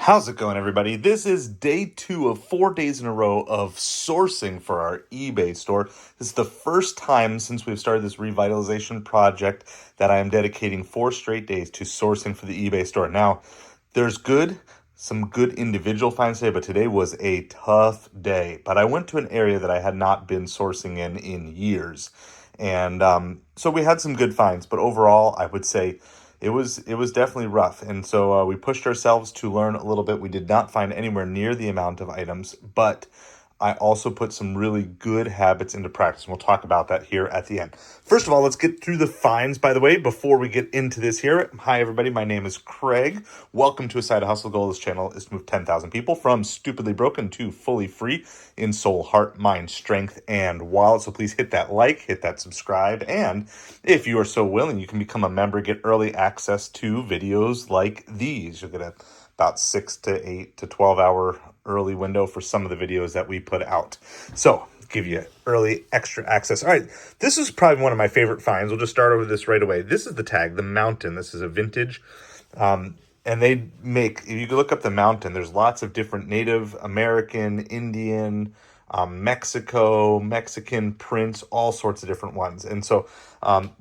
How's it going, everybody? This is day 2 of 4 days in a row of sourcing for our eBay store. This is the first time since we've started this revitalization project that I am dedicating 4 straight days to sourcing for the eBay store. Now, there's some good individual finds today, but today was a tough day. But I went to an area that I had not been sourcing in years. And so we had some good finds, but overall, I would say it was definitely rough, and so we pushed ourselves to learn a little bit. We did not find anywhere near the amount of items, but I also put some really good habits into practice, and we'll talk about that here at the end. First of all, let's get through the finds, by the way, before we get into this here. Hi, everybody. My name is Craig. Welcome to A Side Hustle. The goal of this channel is to move 10,000 people from stupidly broken to fully free in soul, heart, mind, strength, and wallet. So please hit that like, hit that subscribe, and if you are so willing, you can become a member, get early access to videos like these. You'll get about 6 to 8 to 12 hour early window for some of the videos that we put out. So give you early extra access. All right, this is probably one of my favorite finds. We'll just start over this right away. This is the tag, the Mountain. This is a vintage. And they make, if you look up the Mountain, there's lots of different Native American, Indian, Mexican prints, all sorts of different ones. And so,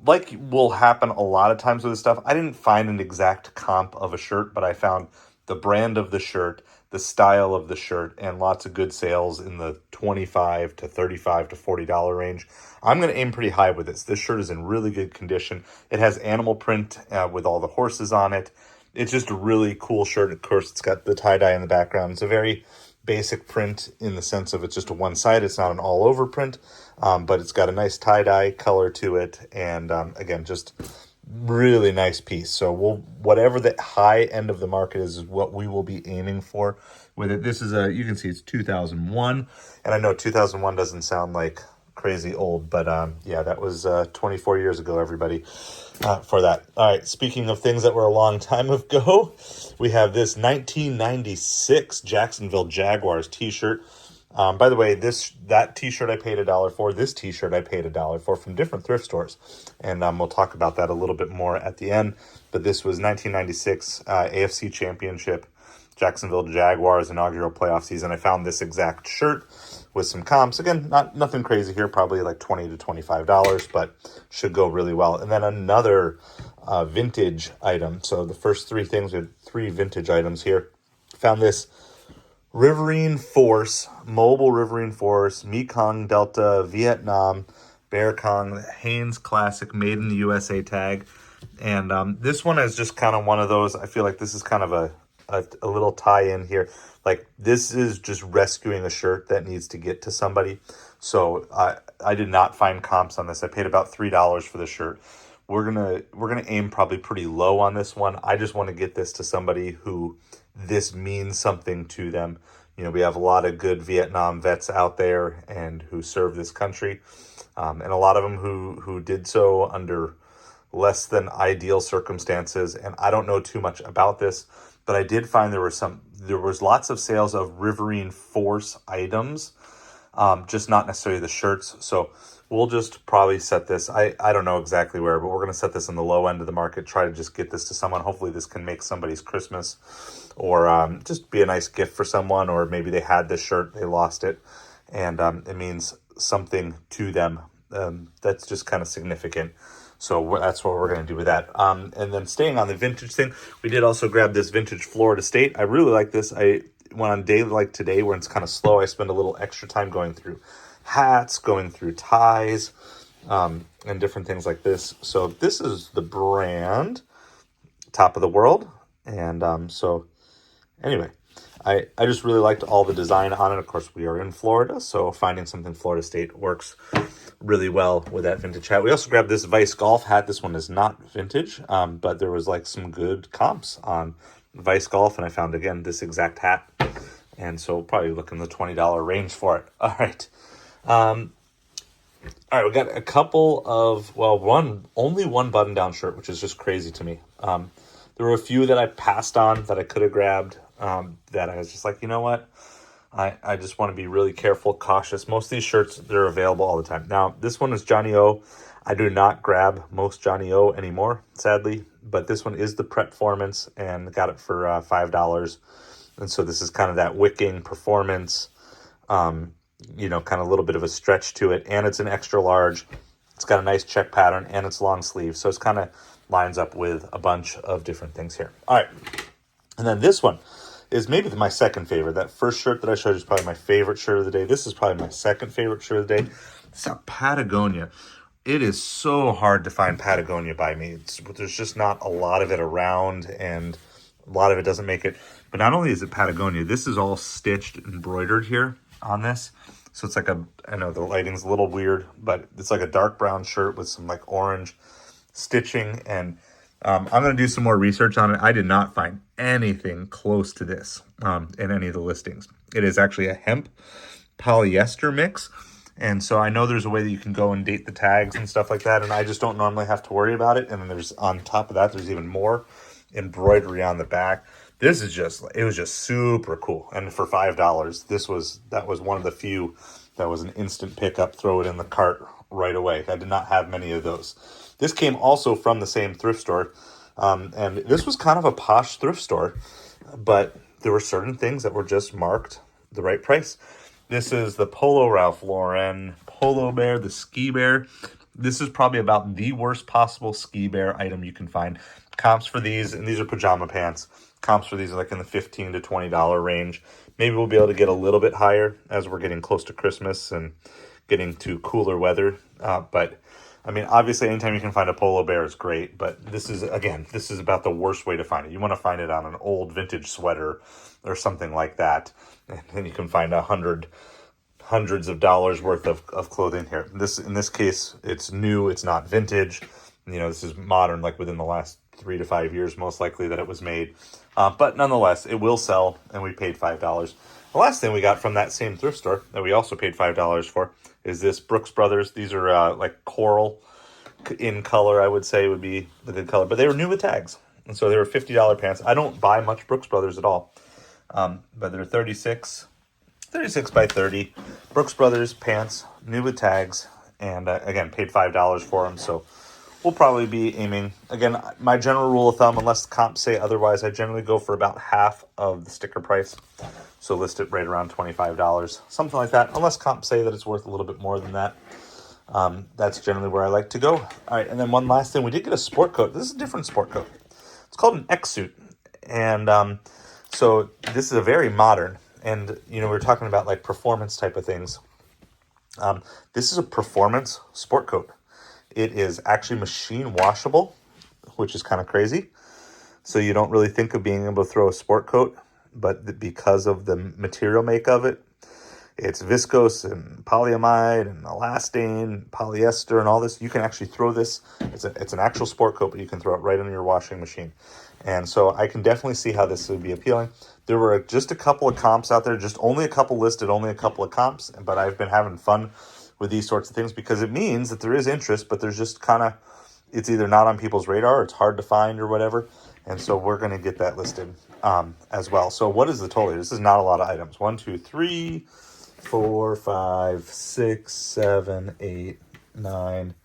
like will happen a lot of times with this stuff, I didn't find an exact comp of a shirt, but I found the brand of the shirt, the style of the shirt, and lots of good sales in the $25 to $35 to $40 range. I'm going to aim pretty high with this. This shirt is in really good condition. It has animal print with all the horses on it. It's just a really cool shirt. Of course, it's got the tie-dye in the background. It's a very basic print in the sense of it's just a one-side. It's not an all-over print, but it's got a nice tie-dye color to it. And again, just really nice piece. So whatever the high end of the market is what we will be aiming for with it. This is you can see it's 2001, and I know 2001 doesn't sound like crazy old, but yeah, that was 24 years ago, everybody, for that. All right, speaking of things that were a long time ago, we have this 1996 Jacksonville Jaguars t-shirt. By the way, that t-shirt I paid $1 for. This t-shirt I paid $1 for from different thrift stores. And we'll talk about that a little bit more at the end. But this was 1996 AFC Championship, Jacksonville Jaguars inaugural playoff season. I found this exact shirt with some comps. Again, nothing crazy here, probably like $20 to $25, but should go really well. And then another vintage item. So the first three things, we had 3 vintage items here. Found this Riverine Force, Mobile Riverine Force, Mekong Delta, Vietnam, Bear Kong, Hanes Classic, made in the USA tag. And this one is just kind of one of those, I feel like this is kind of a little tie-in here. Like, this is just rescuing a shirt that needs to get to somebody. So I did not find comps on this. I paid about $3 for the shirt. We're gonna aim probably pretty low on this one. I just want to get this to somebody who this means something to them. You know, we have a lot of good Vietnam vets out there and who serve this country, and a lot of them who did so under less than ideal circumstances. And I don't know too much about this, but I did find there was lots of sales of Riverine Force items, just not necessarily the shirts. So we'll just probably set this, I don't know exactly where, but we're going to set this in the low end of the market, try to just get this to someone. Hopefully this can make somebody's Christmas, or just be a nice gift for someone, or maybe they had this shirt, they lost it, and it means something to them. That's just kind of significant. So that's what we're going to do with that. And then staying on the vintage thing, we did also grab this vintage Florida State. I really like this. I went on a day like today where it's kind of slow. I spend a little extra time going through hats, going through ties, and different things like this. So this is the brand, Top of the World. And so anyway, I just really liked all the design on it. Of course, we are in Florida, so finding something Florida State works really well with that vintage hat. We also grabbed this Vice Golf hat. This one is not vintage, but there was like some good comps on Vice Golf, and I found, again, this exact hat. And so probably looking the $20 range for it. All right. All right, we got a couple of, only one button-down shirt, which is just crazy to me. There were a few that I passed on that I could have grabbed, that I was just like, you know what? I just want to be really careful, cautious. Most of these shirts, they're available all the time. Now, this one is Johnny O. I do not grab most Johnny O anymore, sadly, but this one is the Performance, and got it for $5. And so this is kind of that wicking performance, kind of a little bit of a stretch to it. And it's an extra large. It's got a nice check pattern and it's long sleeve. So it's kind of lines up with a bunch of different things here. All right. And then this one is maybe my second favorite. That first shirt that I showed you is probably my favorite shirt of the day. This is probably my second favorite shirt of the day. It's a Patagonia. It is so hard to find Patagonia by me. There's just not a lot of it around, and a lot of it doesn't make it. But not only is it Patagonia, this is all stitched, embroidered here on this. So it's like I know the lighting's a little weird, but it's like a dark brown shirt with some like orange stitching. And I'm going to do some more research on it. I did not find anything close to this in any of the listings. It is actually a hemp polyester mix. And so I know there's a way that you can go and date the tags and stuff like that, and I just don't normally have to worry about it. And then there's, on top of that, there's even more embroidery on the back. It was just super cool. And for $5, that was one of the few that was an instant pickup, throw it in the cart right away. I did not have many of those. This came also from the same thrift store, and this was kind of a posh thrift store, but there were certain things that were just marked the right price. This is the Polo Ralph Lauren Polo Bear, the ski bear. This is probably about the worst possible ski bear item you can find. Comps for these, and these are pajama pants. Comps for these are like in the $15 to $20 range. Maybe we'll be able to get a little bit higher as we're getting close to Christmas and getting to cooler weather. But I mean, obviously, anytime you can find a polo bear is great. But this is about the worst way to find it. You want to find it on an old vintage sweater or something like that. And then you can find hundreds of dollars worth of clothing here. In this case, it's new. It's not vintage. This is modern, like within the last 3 to 5 years, most likely that it was made. But nonetheless, it will sell, and we paid $5. The last thing we got from that same thrift store that we also paid $5 for is this Brooks Brothers. These are like coral in color, I would say would be the good color. But they were new with tags. And so they were $50 pants. I don't buy much Brooks Brothers at all. But they're 36 by 30. Brooks Brothers pants, new with tags. And again, paid $5 for them. So we'll probably be aiming, again, my general rule of thumb, unless comps say otherwise, I generally go for about half of the sticker price. So list it right around $25, something like that. Unless comps say that it's worth a little bit more than that. That's generally where I like to go. All right, and then one last thing. We did get a sport coat. This is a different sport coat. It's called an X-suit. And so this is a very modern, and, we were talking about like performance type of things. This is a performance sport coat. It is actually machine washable, which is kind of crazy. So you don't really think of being able to throw a sport coat, but because of the material make of it, it's viscose and polyamide and elastane, polyester and all this. You can actually throw this. It's an actual sport coat, but you can throw it right into your washing machine. And so I can definitely see how this would be appealing. There were just a couple of comps out there, just only a couple listed, only a couple of comps. But I've been having fun with these sorts of things because it means that there is interest, but there's just kind of, it's either not on people's radar or it's hard to find or whatever. And so we're going to get that listed as well. So what is the total here? This is not a lot of items. 1, 2, 3, 4, 5, 6, 7, 8, 9,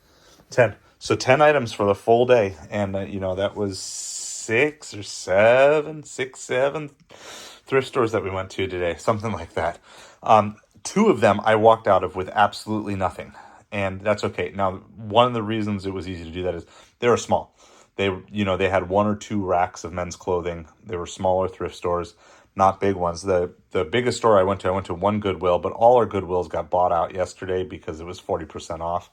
10. So 10 items for the full day. And, that was 6 or 7 thrift stores that we went to today. Something like that. 2 of them I walked out of with absolutely nothing. And that's okay. Now, one of the reasons it was easy to do that is they were small. They had 1 or 2 racks of men's clothing. They were smaller thrift stores, not big ones. The biggest store I went to one Goodwill, but all our Goodwills got bought out yesterday because it was 40% off.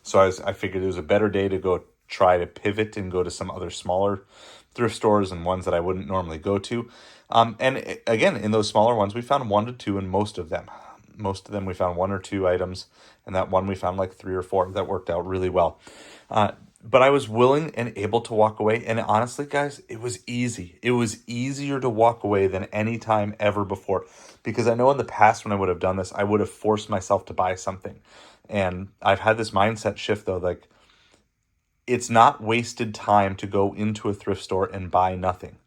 So I figured it was a better day to go try to pivot and go to some other smaller thrift stores and ones that I wouldn't normally go to. And again, in those smaller ones, we found 1 to 2 in most of them. Most of them we found 1 or 2 items, and that one we found like 3 or 4. That worked out really well. But I was willing and able to walk away. And honestly, guys, it was easy. It was easier to walk away than any time ever before. Because I know in the past when I would have done this, I would have forced myself to buy something. And I've had this mindset shift, though, like, it's not wasted time to go into a thrift store and buy nothing.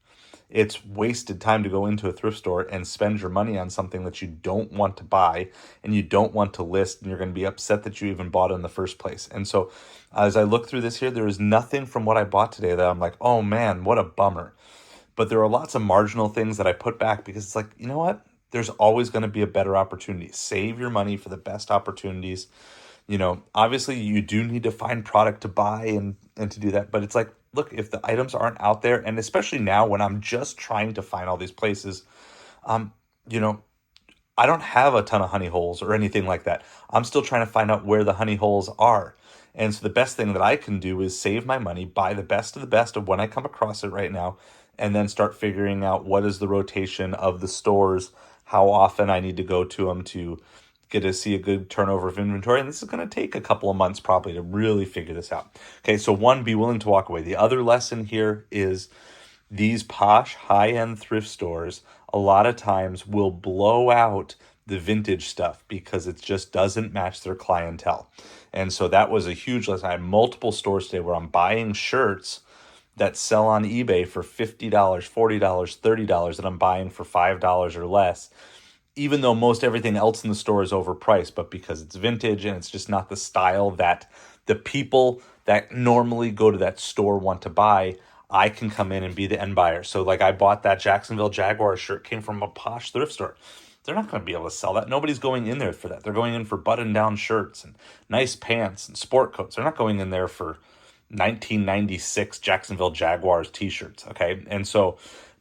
It's wasted time to go into a thrift store and spend your money on something that you don't want to buy and you don't want to list, and you're going to be upset that you even bought it in the first place. And so as I look through this here, there is nothing from what I bought today that I'm like, oh man, what a bummer. But there are lots of marginal things that I put back because it's like, you know what? There's always going to be a better opportunity. Save your money for the best opportunities. Obviously you do need to find product to buy and to do that, but it's like, look, if the items aren't out there, and especially now when I'm just trying to find all these places, you know, I don't have a ton of honey holes or anything like that. I'm still trying to find out where the honey holes are. And so the best thing that I can do is save my money, buy the best of the best of when I come across it right now, and then start figuring out what is the rotation of the stores, how often I need to go to them to get to see a good turnover of inventory. And this is going to take a couple of months probably to really figure this out. Okay, so one, be willing to walk away. The other lesson here is these posh high-end thrift stores a lot of times will blow out the vintage stuff because it just doesn't match their clientele. And so that was a huge lesson. I had multiple stores today where I'm buying shirts that sell on eBay for $50, $40, $30 that I'm buying for $5 or less, even though most everything else in the store is overpriced, but because it's vintage and it's just not the style that the people that normally go to that store want to buy, I can come in and be the end buyer. So like I bought that Jacksonville Jaguar shirt, came from a posh thrift store. They're not going to be able to sell that. Nobody's going in there for that. They're going in for button-down shirts and nice pants and sport coats. They're not going in there for 1996 Jacksonville Jaguars t-shirts, okay? And so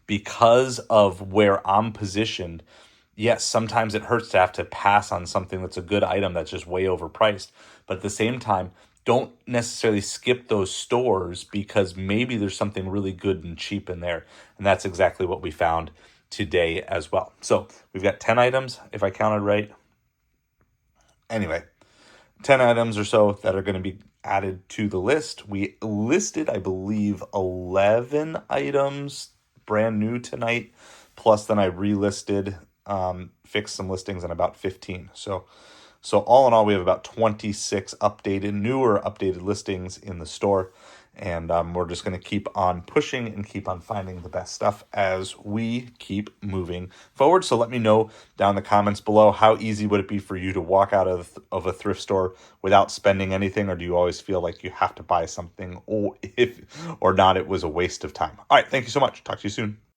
because of where I'm positioned, yes, sometimes it hurts to have to pass on something that's a good item that's just way overpriced. But at the same time, don't necessarily skip those stores because maybe there's something really good and cheap in there. And that's exactly what we found today as well. So we've got 10 items, if I counted right. Anyway, 10 items or so that are going to be added to the list. We listed, I believe, 11 items brand new tonight. Plus, then I relisted, fixed some listings on about 15. So all in all, we have about 26 newer updated listings in the store. And we're just going to keep on pushing and keep on finding the best stuff as we keep moving forward. So let me know down in the comments below, how easy would it be for you to walk out of a thrift store without spending anything? Or do you always feel like you have to buy something, or if or not, it was a waste of time? All right. Thank you so much. Talk to you soon.